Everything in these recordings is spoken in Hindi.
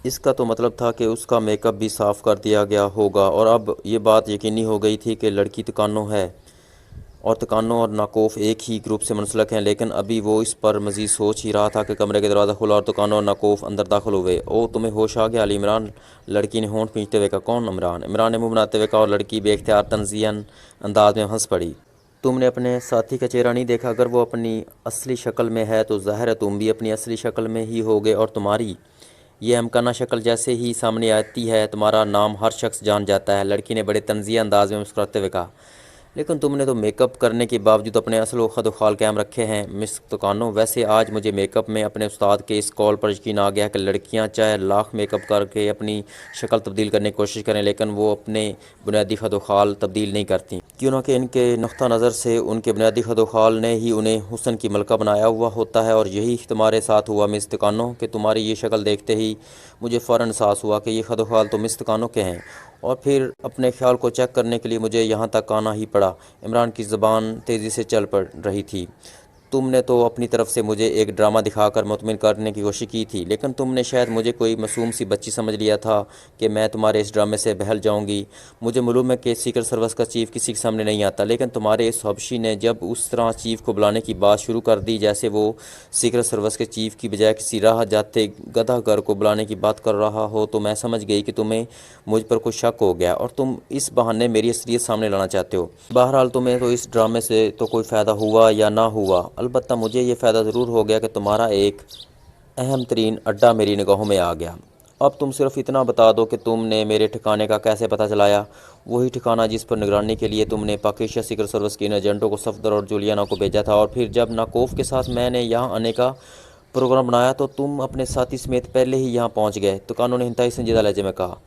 इसका तो मतलब था कि उसका मेकअप भी साफ़ कर दिया गया होगा, और अब ये बात यकीनी हो गई थी कि लड़की तकानो है, और तकानो और नाकोफ एक ही ग्रुप से मुंसलक हैं। लेकिन अभी वो इस पर मज़ीद सोच ही रहा था कि कमरे का दरवाज़ा खुला और तकानो और नाकोफ अंदर दाखिल हुए। ओ, तुम्हें होश आ गया अली इमरान? लड़की ने होंठ खींचते हुए कहा। कौन इमरान? इमरान ने मुंह बनाते हुए कहा, और लड़की बेख्तियार तंज़ियन अंदाज में हंस पड़ी। तुमने अपने साथी का चेहरा नहीं देखा? अगर वो अपनी असली शक्ल में है तो ज़ाहिर है तुम भी अपनी असली शक्ल में ही होगे, और तुम्हारी ये अमकाना शक्ल जैसे ही सामने आती है तुम्हारा नाम हर शख्स जान जाता है। लड़की ने बड़े तंज़िया अंदाज में मुस्कुराते हुए कहा। लेकिन तुमने तो मेकअप करने के बावजूद अपने असल खद ख्वाल कायम रखे हैं मिस तुकानो। वैसे आज मुझे मेकअप में अपने उस्ताद के इस कॉल पर यकीन आ गया कि लड़कियां चाहे लाख मेकअप करके अपनी शक्ल तब्दील करने की कोशिश करें, लेकिन वो अपने बुनियादी खद ख्वाल तब्दील नहीं करती, क्यों ना कि इनके नुक्ता नज़र से उनके बुनियादी खद ख्वाल ने ही उन्हें हुस्न की मलका बनाया हुआ होता है। और यही तुम्हारे साथ हुआ मिस तुकानो कि तुम्हारी ये शक्ल देखते ही मुझे फ़ौरन एहसास हुआ कि ये खद ख्वाल तो मिस तुकानो के हैं, और फिर अपने ख्याल को चेक करने के लिए मुझे यहाँ तक आना ही पड़ा। इमरान की ज़बान तेज़ी से चल पड़ रही थी। तुमने तो अपनी तरफ से मुझे एक ड्रामा दिखाकर मुतमिन करने की कोशिश की थी, लेकिन तुमने शायद मुझे कोई मासूम सी बच्ची समझ लिया था कि मैं तुम्हारे इस ड्रामे से बहल जाऊंगी। मुझे मालूम है कि सीक्रेट सर्विस का चीफ किसी के सामने नहीं आता, लेकिन तुम्हारे इस हबशी ने जब उस तरह चीफ को बुलाने की बात शुरू कर दी जैसे वो सीक्रेट सर्विस के चीफ की बजाय किसी राह जाते गधागर को बुलाने की बात कर रहा हो, तो मैं समझ गई कि तुम्हें मुझ पर कुछ शक हो गया और तुम इस बहाने मेरी असलियत सामने लाना चाहते हो। बहरहाल तुम्हें तो इस ड्रामे से तो कोई फ़ायदा हुआ या ना हुआ, अलबत्ता मुझे ये फ़ायदा ज़रूर हो गया कि तुम्हारा एक अहम तरीन अड्डा मेरी निगाहों में आ गया। अब तुम सिर्फ इतना बता दो कि तुमने मेरे ठिकाने का कैसे पता चलाया, वही ठिकाना जिस पर निगरानी के लिए तुमने पाकिस्तान सीक्रेट सर्विस के इन एजेंटों को सफदर और जूलियाना को भेजा था। और फिर जब नाकोफ के साथ मैंने यहाँ आने का प्रोग्राम बनाया तो तुम अपने साथी समेत पहले ही यहाँ पहुँच गए। तो कानून इंतहाई संजीदा लहजे में कहा।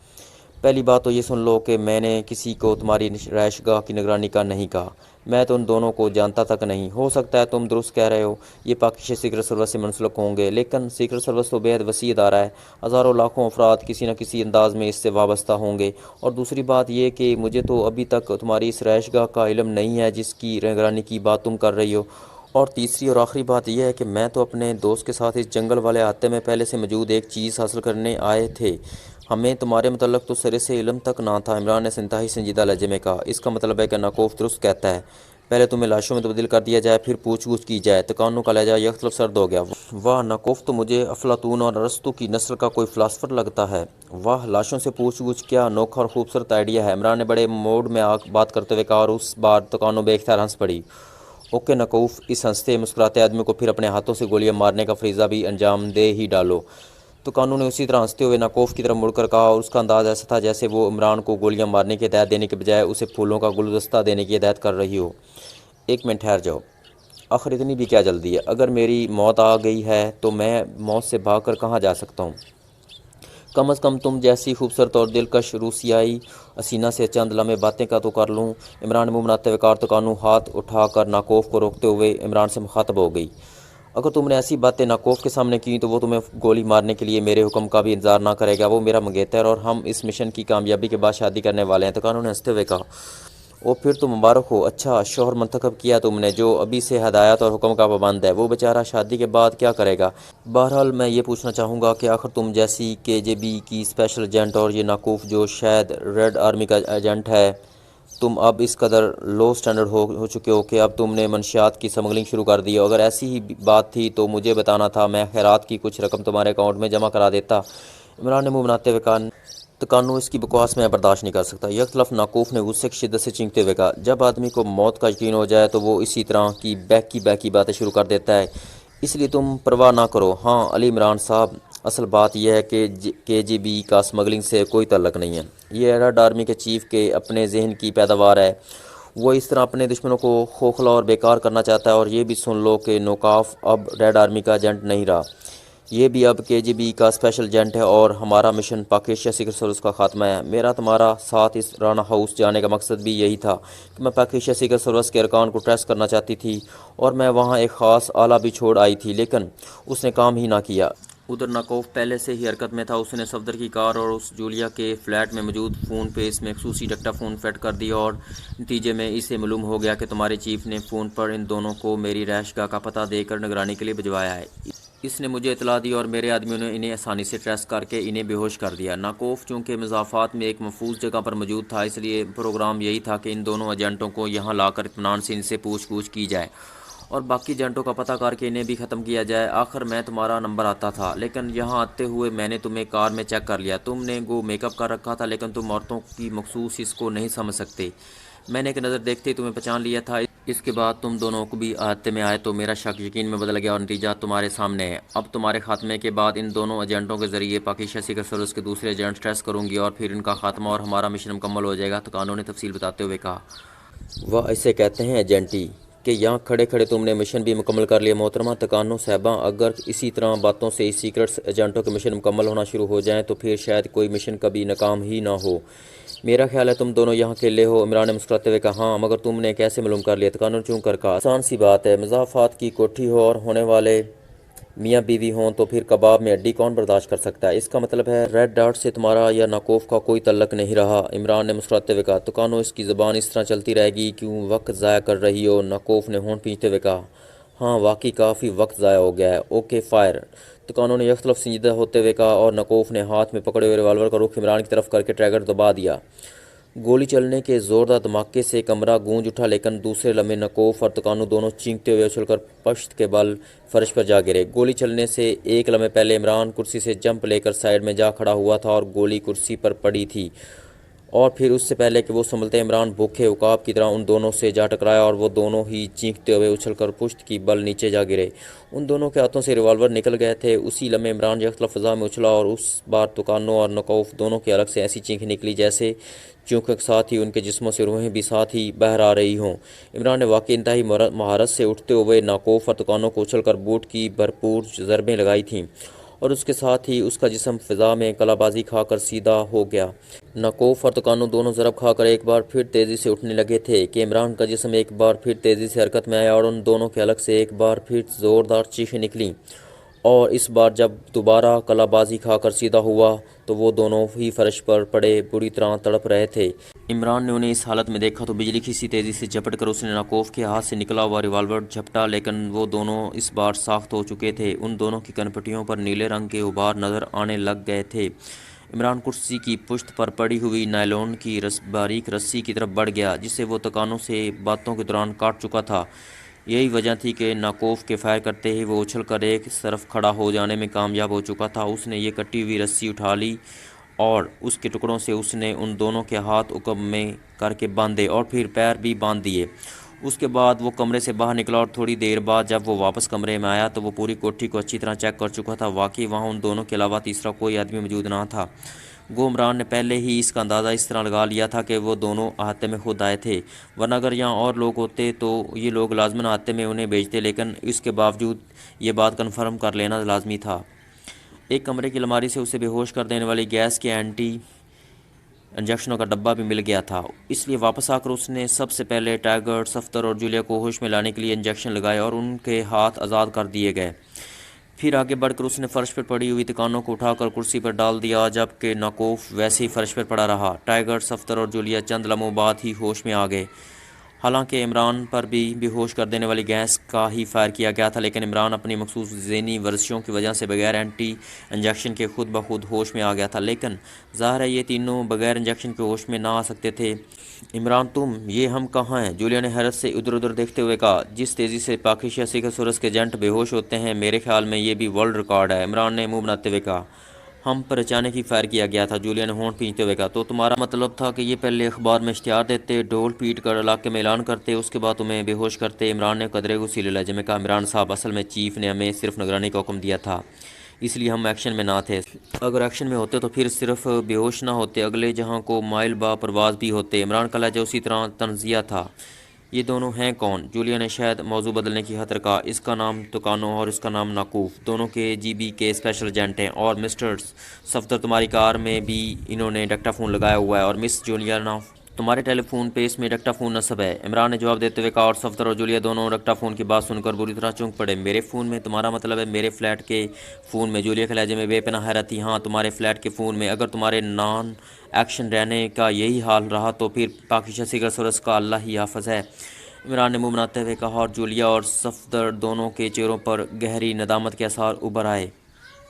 पहली बात तो ये सुन लो कि मैंने किसी को तुम्हारी रहायशगाह की निगरानी का नहीं कहा। मैं तो उन दोनों को जानता तक नहीं। हो सकता है तुम दुरुस्त कह रहे हो, ये पाकिस्तान सीक्रेट सर्विस से मुंसलिक होंगे, लेकिन सीक्रेट सर्विस तो बेहद वसी अदारा है। हज़ारों लाखों अफराद किसी न किसी अंदाज में इससे वाबस्ता होंगे। और दूसरी बात यह कि मुझे तो अभी तक तुम्हारी इस रहायशगाह का इल्म नहीं है जिसकी निगरानी की बात तुम कर रही हो। और तीसरी और आखिरी बात यह है कि मैं तो अपने दोस्त के साथ इस जंगल वाले अहाते में पहले से मौजूद एक चीज़ हासिल करने आए थे। हमें तुम्हारे मतलब तो सिरे से इल्म तक ना था। इमरान ने इंतहाई संजीदा लहजे में कहा। इसका मतलब है कि नाकोफ दुरुस्त कहता है, पहले तुम्हें लाशों में तब्दील कर दिया जाए फिर पूछ गछ की जाए। तकानों का लहजा यकतलब सर्द हो गया। वाह, नाकोफ तो मुझे अफलातून और अरस्तु की नस्ल का कोई फ़िलासफ़र लगता है। वाह, लाशों से पूछ गछ, क्या अनोखा और खूबसूरत आइडिया है। इमरान ने बड़े मोड में बात करते हुए कहा, और उस बार तकानों बेख्तियार हंस पड़ी। ओके नकूफ़, इस हंसते मुस्कुराते आदमी को फिर अपने हाथों से गोलियां मारने का फरीज़ा भी अंजाम दे ही डालो। तो कानून ने उसी तरह हंसते हुए नकूफ़ की तरफ मुड़कर कहा, और उसका अंदाज़ ऐसा था जैसे वो इमरान को गोलियां मारने की हिदायत देने के बजाय उसे फूलों का गुलदस्ता देने की हिदायत कर रही हो। एक मिनट ठहर जाओ, आखिर इतनी भी क्या जल्दी है? अगर मेरी मौत आ गई है तो मैं मौत से भाग कर कहाँ जा सकता हूँ? कम अज़ कम तुम जैसी खूबसूरत और दिलकश रूसियाई हसीना से चंद लम्हे बातें का तो कर लूँ। इमरान मुंह बनाते हुए कार। तो कानू हाथ उठाकर नाकोफ को रोकते हुए इमरान से मुखातब हो गई। अगर तुमने ऐसी बातें नाकोफ के सामने की तो वो तुम्हें गोली मारने के लिए मेरे हुक्म का भी इंतजार ना करेगा। वो मेरा मंगेतर और हम इस मिशन की कामयाबी के बाद शादी करने वाले हैं। तो कानून ने हंसते हुए कहा। ओ, फिर तो मुबारक हो। अच्छा शौहर मंतखब किया तुमने जो अभी से हदायत और हुक्म का पाबंद है। वो बेचारा शादी के बाद क्या करेगा? बहरहाल मैं ये पूछना चाहूँगा कि आखिर तुम जैसी केजीबी की स्पेशल एजेंट और ये नाकूफ़ जो शायद रेड आर्मी का एजेंट है, तुम अब इस कदर लो स्टैंडर्ड हो चुके हो कि अब तुमने मनशियात की स्मगलिंग शुरू कर दी है। अगर ऐसी ही बात थी तो मुझे बताना था, मैं खैरात की कुछ रकम तुम्हारे अकाउंट में जमा करा देता। इमरान ने मुंह बनाते हुए कहा। तकानू, इसकी बकवास मैं बर्दाश्त नहीं कर सकता। यकतलफ नाकूफ़ ने गुस्से की शिद्दत से चीखते हुए कहा। जब आदमी को मौत का यकीन हो जाए तो वो इसी तरह की बहकी बातें शुरू कर देता है, इसलिए तुम परवाह ना करो। हाँ अली इमरान साहब, असल बात यह है कि केजीबी का स्मगलिंग से कोई ताल्लुक नहीं है। ये रेड आर्मी के चीफ के अपने जहन की पैदावार है। वो इस तरह अपने दुश्मनों को खोखला और बेकार करना चाहता है। और ये भी सुन लो कि नौकाफ अब रेड आर्मी का एजेंट नहीं रहा, ये भी अब केजीबी का स्पेशल एजेंट है। और हमारा मिशन पाकिस्तान सीक्रेट सर्विस का खात्मा है। मेरा तुम्हारा साथ इस राना हाउस जाने का मकसद भी यही था कि मैं पाकिस्तान सीक्रेट सर्विस के अरकान को ट्रेस करना चाहती थी, और मैं वहाँ एक ख़ास आला भी छोड़ आई थी, लेकिन उसने काम ही ना किया। उधर नाकोफ पहले से ही हरकत में था। उसने सफदर की कार और उस जूलिया के फ्लैट में मौजूद फ़ोन पे इसमें खसूसी डक्टाफ़ोन फिट कर दिया, और नतीजे में इसे मालूम हो गया कि तुम्हारे चीफ ने फ़ोन पर इन दोनों को मेरी रहायशगाह का पता देकर निगरानी के लिए भिजवाया है। इसने मुझे इतला दी और मेरे आदमियों ने इन्हें आसानी से ट्रेस करके इन्हें बेहोश कर दिया। नाकोफ चूँकि मज़ाफ़ात में एक महफूज जगह पर मौजूद था, इसलिए प्रोग्राम यही था कि इन दोनों एजेंटों को यहाँ लाकर इत्मीनान से इनसे पूछ पूछ की जाए और बाकी एजेंटों का पता करके इन्हें भी ख़त्म किया जाए। आखिर में तुम्हारा नंबर आता था, लेकिन यहाँ आते हुए मैंने तुम्हें कार में चेक कर लिया। तुमने गो मेकअप कर रखा था, लेकिन तुम औरतों की मखसूस इसको नहीं समझ सकते। मैंने एक नज़र देखते ही तुम्हें पहचान लिया था। इसके बाद तुम दोनों को भी आहते में आए तो मेरा शक यकीन में बदल गया और नतीजा तुम्हारे सामने है। अब तुम्हारे खात्मे के बाद इन दोनों एजेंटों के ज़रिए पाकिस्तान सीक्रेट सर्विस के दूसरे एजेंट ट्रेस करूँगी और फिर इनका खात्मा और हमारा मिशन मुकम्मल हो जाएगा। तकानों ने तफसील बताते हुए कहा, वह ऐसे कहते हैं एजेंटी कि यहाँ खड़े खड़े तुमने मिशन भी मुकम्मल कर लिया। मोहतरमा तकानो साहबा, अगर इसी तरह बातों से इस सीक्रेट एजेंटों के मिशन मुकम्मल होना शुरू हो जाएं तो फिर शायद कोई मिशन कभी नाकाम ही ना हो। मेरा ख्याल है तुम दोनों यहाँ अकेले हो। इमरान ने मुस्कुराते हुए कहा, हाँ, मगर तुमने कैसे मालूम कर लिया? तकानो ने चूं कर कहा, आसान सी बात है, मज़ाफ़ात की कोठी हो और होने वाले मियाँ बीवी हों तो फिर कबाब में हड्डी कौन बर्दाश्त कर सकता है? इसका मतलब है रेड डॉट से तुम्हारा या नाकोफ का कोई तल्लक नहीं रहा। इमरान ने मुस्कुराते हुए कहा, तकानो इसकी ज़बान इस तरह चलती रहेगी, क्यों वक्त ज़ाया कर रही हो? नाकोफ ने होंठ खींचते हुए कहा, हाँ, वाकई काफ़ी वक्त ज़ाया हो गया है। ओके फायर, तकानो ने यकतरफ संजीदा होते हुए कहा और नाकोफ ने हाथ में पकड़े हुए रिवाल्वर का रुख इमरान की तरफ करके ट्रैगर दबा दिया। गोली चलने के ज़ोरदार धमाके से कमरा गूंज उठा, लेकिन दूसरे लम्हे नकोफ और तकानो दोनों चीखते हुए उछलकर पश्त के बल फर्श पर जा गिरे। गोली चलने से एक लम्हे पहले इमरान कुर्सी से जंप लेकर साइड में जा खड़ा हुआ था और गोली कुर्सी पर पड़ी थी, और फिर उससे पहले कि वो संभलते इमरान भूखे उकाब की तरह उन दोनों से जा टकराया और वो दोनों ही चीखते हुए उछलकर पुश्त की बल नीचे जा गिरे। उन दोनों के हाथों से रिवाल्वर निकल गए थे। उसी लम्हे इमरान यकतरफ फ़ज़ा में उछला और उस बार तकानो और नकोफ दोनों के अलग से ऐसी चीखें निकली जैसे चूँकि साथ ही उनके जिस्मों से रूहें भी साथ ही बहर आ रही हों। इमरान ने वाकई इंतहाई महारत से उठते हुए नाकोफ और तकानो को उछलकर बूट की भरपूर ज़रबें लगाई थीं और उसके साथ ही उसका जिस्म फ़िज़ा में कलाबाजी खाकर सीधा हो गया। नाकोफ और तकानो दोनों ज़रब खाकर एक बार फिर तेज़ी से उठने लगे थे कि इमरान का जिस्म एक बार फिर तेज़ी से हरकत में आया और उन दोनों के अलग से एक बार फिर ज़ोरदार चीखें निकलीं। और इस बार जब दोबारा कलाबाजी खाकर सीधा हुआ तो वो दोनों ही फर्श पर पड़े बुरी तरह तड़प रहे थे। इमरान ने उन्हें इस हालत में देखा तो बिजली की सी तेज़ी से झपट कर उसने नाकोफ के हाथ से निकला हुआ रिवाल्वर झपटा, लेकिन वो दोनों इस बार साख्त हो चुके थे। उन दोनों की कनपटियों पर नीले रंग के उभार नज़र आने लग गए थे। इमरान कुर्सी की पुश्त पर पड़ी हुई नायलॉन की बारीक रस्सी की तरफ बढ़ गया, जिसे वो तकानों से बातों के दौरान काट चुका था। यही वजह थी कि नाकोफ के फायर करते ही वो उछलकर एक तरफ खड़ा हो जाने में कामयाब हो चुका था। उसने ये कटी हुई रस्सी उठा ली और उसके टुकड़ों से उसने उन दोनों के हाथ उकब में करके बांधे और फिर पैर भी बांध दिए। उसके बाद वो कमरे से बाहर निकला और थोड़ी देर बाद जब वो वापस कमरे में आया तो वो पूरी कोठी को अच्छी तरह चेक कर चुका था। वाकई वहाँ उन दोनों के अलावा तीसरा कोई आदमी मौजूद ना था। गो इमरान ने पहले ही इसका अंदाज़ा इस तरह लगा लिया था कि वो दोनों अहाते में खुद आए थे, वरना अगर यहाँ और लोग होते तो ये लोग लाजमन अहाते में उन्हें भेजते, लेकिन इसके बावजूद ये बात कन्फर्म कर लेना लाजमी था। एक कमरे की अलमारी से उसे बेहोश कर देने वाली गैस के एंटी इंजेक्शनों का डब्बा भी मिल गया था, इसलिए वापस आकर उसने सबसे पहले टाइगर, सफ्तर और जूलिया को होश में लाने के लिए इंजेक्शन लगाए और उनके हाथ आज़ाद कर दिए गए। फिर आगे बढ़कर उसने फ़र्श पर पड़ी हुई तकानों को उठाकर कुर्सी पर डाल दिया, जबकि नाकोफ वैसे ही फ़र्श पर पड़ा रहा। टाइगर, सफ्तर और जूलिया चंद लम्हों बाद ही होश में आ गए। हालांकि इमरान पर भी बेहोश कर देने वाली गैस का ही फायर किया गया था, लेकिन इमरान अपनी मखसूस ज़हनी वर्जिशों की वजह से बगैर एंटी इंजेक्शन के खुद ब खुद होश में आ गया था। लेकिन ज़ाहिर है ये तीनों बगैर इंजेक्शन के होश में ना आ सकते थे। इमरान, तुम, ये हम कहाँ हैं? जूलिया ने हैरत से इधर उधर देखते हुए कहा। जिस तेज़ी से पाकिस्तान सीक्रेट सर्विस के एजेंट बेहोश होते हैं, मेरे ख्याल में ये भी वर्ल्ड रिकॉर्ड है। इमरान ने मुंह बनाते हुए कहा। हम पर अचानक ही फायर किया गया था, जूलिया ने होंठ खींचते हुए कहा। तो तुम्हारा मतलब था कि ये पहले अखबार में इश्तिहार देते, ढोल पीट कर इलाके में ऐलान करते, उसके बाद तुम्हें बेहोश करते? इमरान ने कदरे गुस्सीले लहजे में कहा। इमरान साहब, असल में चीफ ने हमें सिर्फ निगरानी का हुक्म दिया था, इसलिए हम एक्शन में ना थे। अगर एक्शन में होते तो फिर सिर्फ बेहोश ना होते, अगले जहां को माइल बा परवाज भी होते। इमरान का लहजा उसी तरह तंजिया था। ये दोनों हैं कौन? जूलिया ने शायद मौजू बदलने की खातिर कहा। इसका नाम तकानो और इसका नाम नाकूफ, दोनों के जीबी के स्पेशल एजेंट हैं। और मिस्टर सफ्तर, तुम्हारी कार में भी इन्होंने डक्टाफोन लगाया हुआ है, और मिस जूलिया ना, तुम्हारे टेलीफोन पे इसमें डक्टाफोन नस्ब है। इमरान ने जवाब देते हुए कहा, और सफ्तर और जूलिया दोनों डक्टाफोन की बात सुनकर बुरी तरह चौंक पड़े। मेरे फ़ोन में? तुम्हारा मतलब है मेरे फ्लैट के फ़ोन में? जूलिया के लहजे में बेपनाह हैरत थी। हाँ, तुम्हारे फ्लैट के फ़ोन में। अगर तुम्हारे नॉन एक्शन रहने का यही हाल रहा तो फिर पाकिस्तान सीक्रेट सर्विस का अल्लाह ही हाफ़िज़ है। इमरान ने मुंह बनाते हुए कहा और जूलिया और सफदर दोनों के चेहरों पर गहरी नदामत के आसार उभर आए।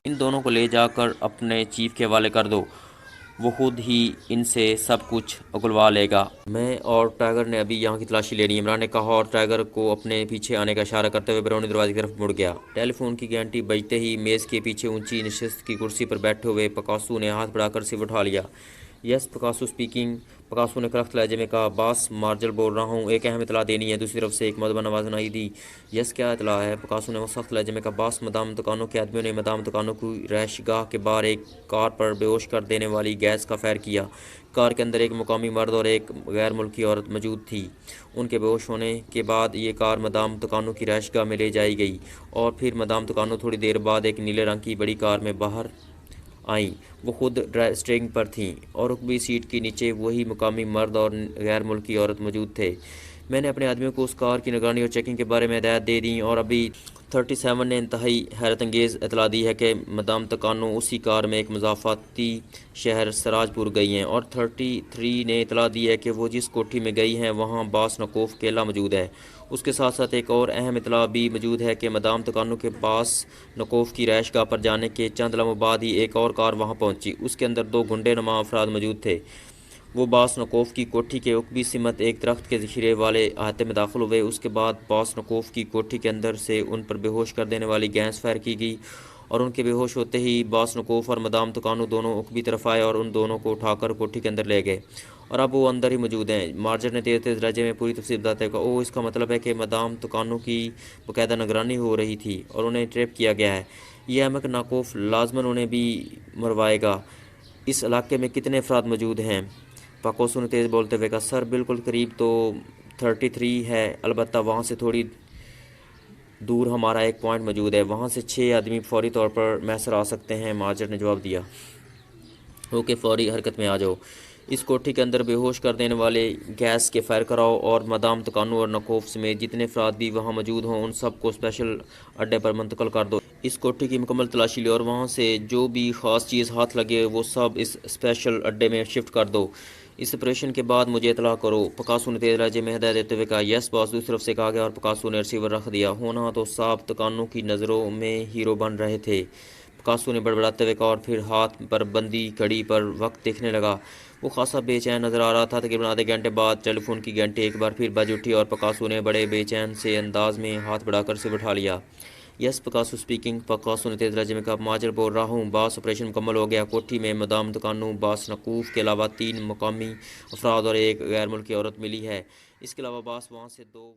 इन दोनों को ले जाकर अपने चीफ के हवाले कर दो, वो खुद ही इनसे सब कुछ उगलवा लेगा। मैं और टाइगर ने अभी यहाँ की तलाशी लेनी है, इमरान ने कहा और टाइगर को अपने पीछे आने का इशारा करते हुए बरौनी दरवाजे की तरफ मुड़ गया। टेलीफोन की घंटी बजते ही मेज़ के पीछे ऊंची नशिस्त की कुर्सी पर बैठे हुए पकासू ने हाथ बढ़ाकर सिर उठा लिया। Yes पकासू speaking. पकासू ने करख्त लहजे में कहा, बास मार्जल बोल रहा हूँ, एक अहम इतला देनी है। दूसरी तरफ से एक मदबन आवाज़ सुनाई दी। यस क्या इतला है? पकासू ने वो सख्त लहजे में कहा, बास मदाम दुकानों के आदमियों ने मदाम दुकानों की रैशगाह के बाहर एक कार पर बेहोश कर देने वाली गैस का फायर किया। कार के अंदर एक मुकामी मर्द और एक गैर मुल्की औरत मौजूद थी। उनके बेहोश होने के बाद ये कार मदाम दुकानों की रैशगाह में ले जाई गई और फिर मदाम दुकानों थोड़ी देर बाद एक नीले रंग की बड़ी कार में बाहर आई। वो खुद स्टीयरिंग पर थीं और रुकबी सीट के नीचे वही मुकामी मर्द और गैर मुल्की औरत मौजूद थे। मैंने अपने आदमियों को उस कार की निगरानी और चेकिंग के बारे में हिदायत दे दी और अभी 37 ने इंतहाई हैरत अंगेज़ इतला दी है कि मदाम तकानो उसी कार में एक मज़ाफ़ाती शहर सराजपुर गई हैं और 33 ने इतला दी है कि वो जिस कोठी में गई हैं वहाँ बास नकोफ केला मौजूद है। उसके साथ साथ एक और अहम इतला भी मौजूद है कि मदाम तकानो के पास नकोफ की रैशगाह पर जाने के चंद लम्हों बाद ही एक और कार वहाँ पहुँची। उसके अंदर 2 गुंडे नुमा अफराद मौजूद थे। वो बास नकोफ की कोठी के उकबी सिमत एक दरख्त के ज़ख़ीरे वाले अहाते में दाखिल हुए। उसके बाद बास नकोफ की कोठी के अंदर से उन पर बेहोश कर देने वाली गैस फायर की गई और उनके बेहोश होते ही बास नकोफ और मदाम तुकानो दोनों उकबी तरफ आए और उन दोनों को उठाकर कोठी के अंदर ले गए और अब वो अंदर ही मौजूद हैं। मार्जर ने तेज़ तेज़ लहजे में पूरी तफसील बताते हुए कहा, ओह, इसका मतलब है कि मदाम तुकानो की बाकायदा निगरानी हो रही थी और उन्हें ट्रैप किया गया है। यह अहमक नाकोफ लाजमन उन्हें भी मरवाएगा। इस इलाके में कितने अफराद मौजूद हैं? पाकोसू ने तेज़ बोलते हुए कहा, सर बिल्कुल करीब तो 33 है, अलबत्ता वहाँ से थोड़ी दूर हमारा एक पॉइंट मौजूद है, वहाँ से 6 आदमी फौरी तौर पर मैसर आ सकते हैं। मार्जर ने जवाब दिया, ओके, फौरी हरकत में आ जाओ। इस कोठी के अंदर बेहोश कर देने वाले गैस के फायर कराओ और मदाम तकानू और नकोफ समेत जितने अफराद भी वहाँ मौजूद हों उन सब को स्पेशल अड्डे पर मुंतकिल कर दो। इस कोठी की मुकम्मल तलाशी लो और वहाँ से जो भी ख़ास चीज़ हाथ लगे वो सब इस स्पेशल अड्डे में शिफ्ट कर दो। इस ऑपरेशन के बाद मुझे इतला करो। पकासू ने तेज लहजे में हिदायत देते हुए कहा, यस बॉस। दूसरी तरफ से कहा गया और पकासू ने रिसीवर रख दिया। होना तो साहब तकानों की नज़रों में हीरो बन रहे थे, पकासू ने बड़बड़ाते हुए कहा और फिर हाथ पर बंदी घड़ी पर वक्त देखने लगा। वो खासा बेचैन नज़र आ रहा था। तकरीबन आधे घंटे बाद टेलीफोन की घंटी एक बार फिर बज उठी और पकासू ने बड़े बेचैन से अंदाज में हाथ बढ़ाकर से उठा लिया। Yes पकासू speaking. पकासू ने तेज़ लहजे में कहा, माजर बोल रहा हूँ, बास ऑपरेशन मुकम्मल हो गया। कोठी में मदाम दुकानों बास नकूफ के अलावा 3 मुकामी अफराद और एक गैर मुल्की औरत मिली है। इसके अलावा बास वहाँ से 2